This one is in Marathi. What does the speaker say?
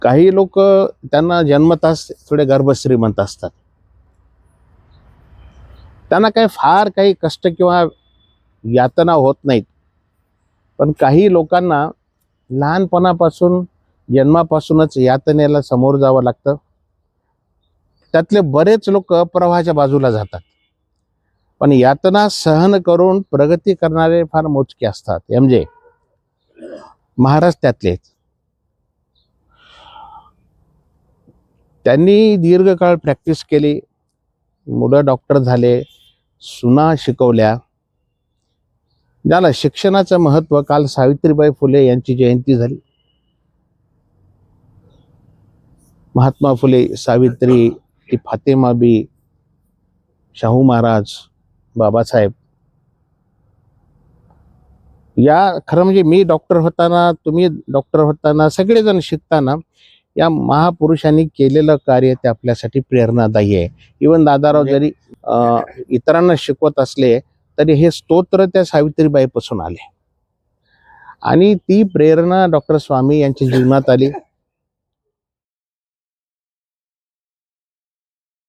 काही लोक त्यांना जन्मताच थोडे गर्भश्रीमंत असतात, त्यांना काही फार काही कष्ट किंवा यातना होत नाहीत. पण काही लोकांना लहानपणापासून जन्मापासूनच यातनेला समोर जावं लागतं. त्यातले बरेच लोक प्रवाहाच्या बाजूला जातात, पण यातना सहन करून प्रगती करणारे फार मोजके असतात. म्हणजे महाराज त्यातले. त्यांनी दीर्घकाळ प्रॅक्टिस केली, मुलं डॉक्टर झाले, सुना शिकवल्या. ज्याला शिक्षणाचं महत्व, काल सावित्रीबाई फुले यांची जयंती झाली. महात्मा फुले, सावित्री, ती फातेमाबी, शाहू महाराज, बाबासाहेब. या खरं म्हणजे मी डॉक्टर होताना, तुम्ही डॉक्टर होताना, सगळेजण शिकताना या महापुरुषांनी केलेलं कार्य ते आपल्यासाठी प्रेरणादायी आहे. इवन दादाराव जरी इतरांना शिकवत असले तरी हे स्तोत्र त्या सावित्रीबाईपासून आले आणि ती प्रेरणा डॉक्टर स्वामी यांच्या जीवनात आली.